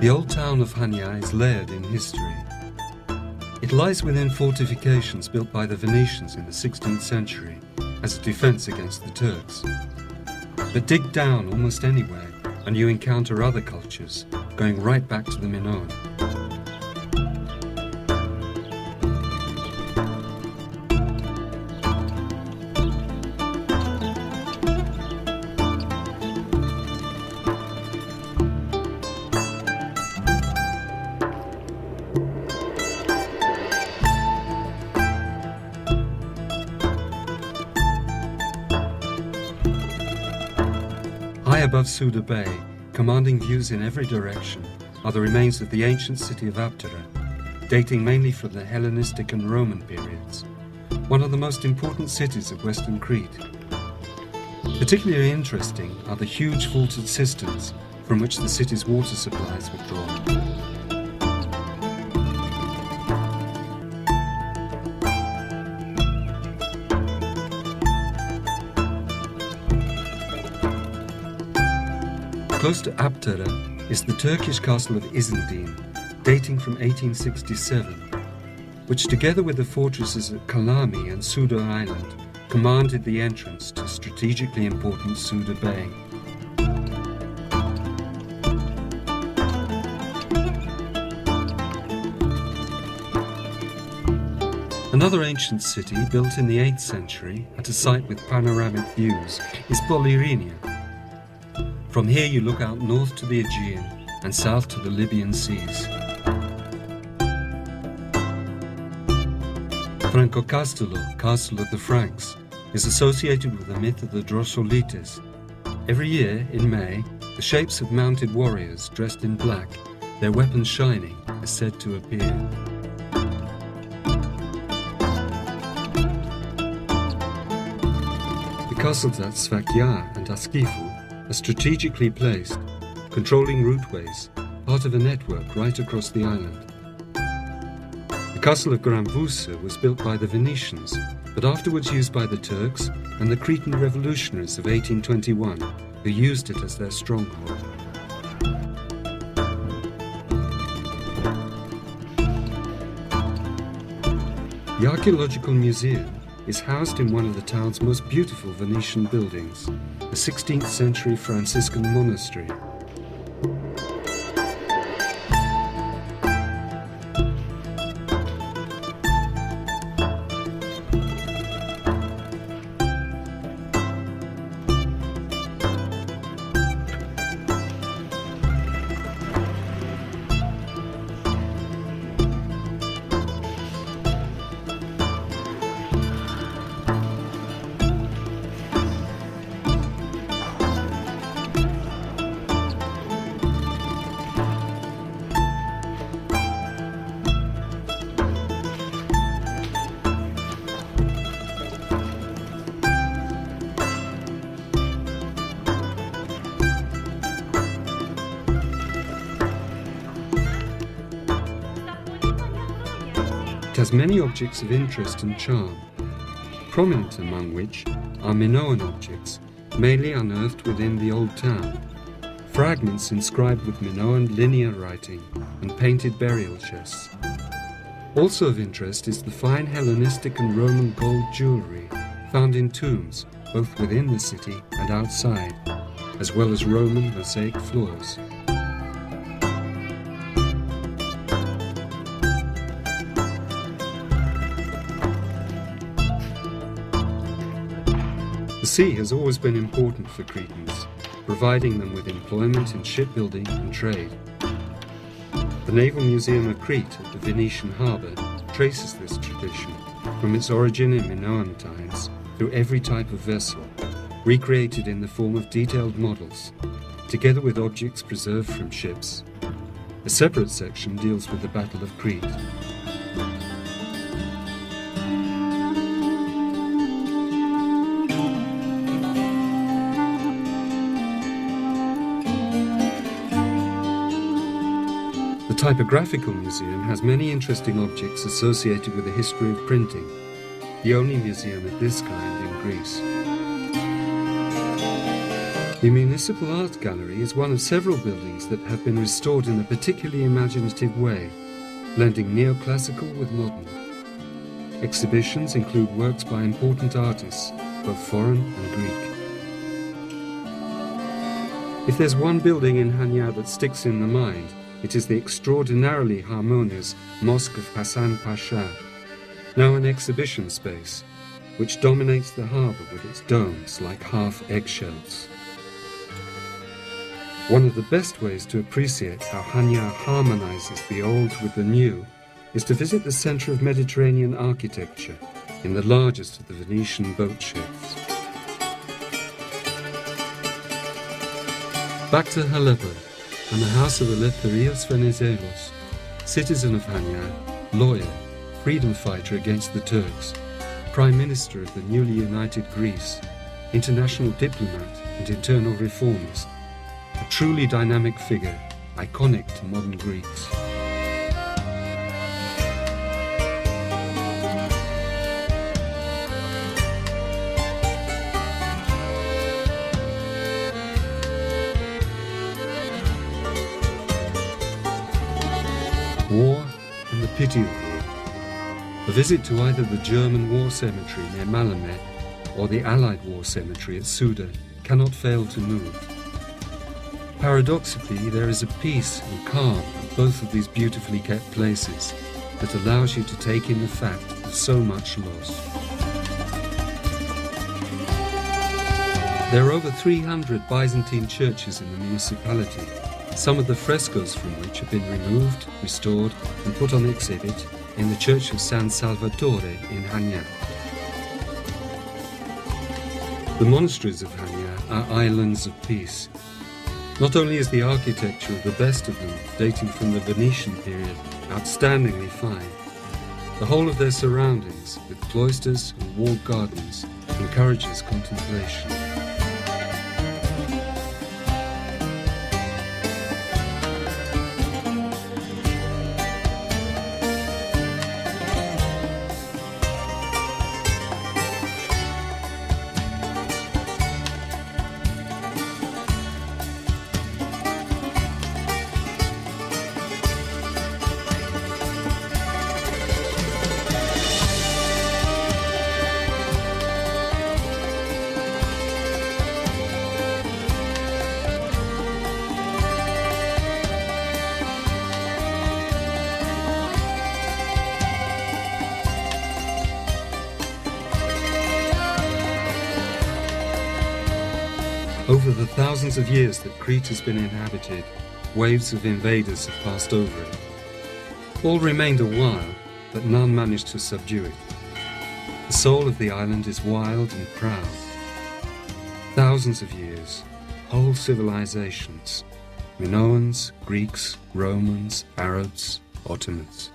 The old town of Chania is layered in history. It lies within fortifications built by the Venetians in the 16th century as a defense against the Turks. But dig down almost anywhere and you encounter other cultures, going right back to the Minoan. High above Suda Bay, commanding views in every direction, are the remains of the ancient city of Aptera, dating mainly from the Hellenistic and Roman periods, one of the most important cities of western Crete. Particularly interesting are the huge vaulted cisterns from which the city's water supplies were drawn. Close to Aptera is the Turkish castle of Izildin, dating from 1867, which together with the fortresses at Kalami and Suda Island commanded the entrance to strategically important Suda Bay. Another ancient city built in the 8th century at a site with panoramic views is Polyrrhenia. From here you look out north to the Aegean and south to the Libyan seas. Francocastello, Castle of the Franks, is associated with the myth of the Drossolites. Every year, in May, the shapes of mounted warriors dressed in black, their weapons shining, are said to appear. The castles at Sfakia and Askifu are strategically placed, controlling routeways, part of a network right across the island. The castle of Granvusa was built by the Venetians, but afterwards used by the Turks and the Cretan revolutionaries of 1821, who used it as their stronghold. The Archaeological Museum is housed in one of the town's most beautiful Venetian buildings, a 16th century Franciscan monastery. It has many objects of interest and charm, prominent among which are Minoan objects, mainly unearthed within the old town, fragments inscribed with Minoan linear writing and painted burial chests. Also of interest is the fine Hellenistic and Roman gold jewellery found in tombs both within the city and outside, as well as Roman mosaic floors. The sea has always been important for Cretans, providing them with employment in shipbuilding and trade. The Naval Museum of Crete at the Venetian harbour traces this tradition from its origin in Minoan times through every type of vessel, recreated in the form of detailed models, together with objects preserved from ships. A separate section deals with the Battle of Crete. The Typographical Museum has many interesting objects associated with the history of printing, the only museum of this kind in Greece. The Municipal Art Gallery is one of several buildings that have been restored in a particularly imaginative way, blending neoclassical with modern. Exhibitions include works by important artists, both foreign and Greek. If there's one building in Chania that sticks in the mind, it is the extraordinarily harmonious Mosque of Hasan Pasha, now an exhibition space, which dominates the harbour with its domes like half eggshells. One of the best ways to appreciate how Chania harmonizes the old with the new is to visit the centre of Mediterranean architecture in the largest of the Venetian boat sheds. Back to Aleppo and the house of Eleftherios Venizelos, citizen of Chania, lawyer, freedom fighter against the Turks, Prime Minister of the newly united Greece, international diplomat and internal reformist, a truly dynamic figure, iconic to modern Greeks. War and the pity of war. A visit to either the German war cemetery near Malmö or the Allied war cemetery at Suda cannot fail to move. Paradoxically, there is a peace and calm at both of these beautifully kept places that allows you to take in the fact of so much loss. There are over 300 Byzantine churches in the municipality, some of the frescoes from which have been removed, restored and put on exhibit in the Church of San Salvatore in Chania. The monasteries of Chania are islands of peace. Not only is the architecture of the best of them, dating from the Venetian period, outstandingly fine, the whole of their surroundings, with cloisters and walled gardens, encourages contemplation. Over the thousands of years that Crete has been inhabited, waves of invaders have passed over it. All remained a while, but none managed to subdue it. The soul of the island is wild and proud. Thousands of years, whole civilizations, Minoans, Greeks, Romans, Arabs, Ottomans.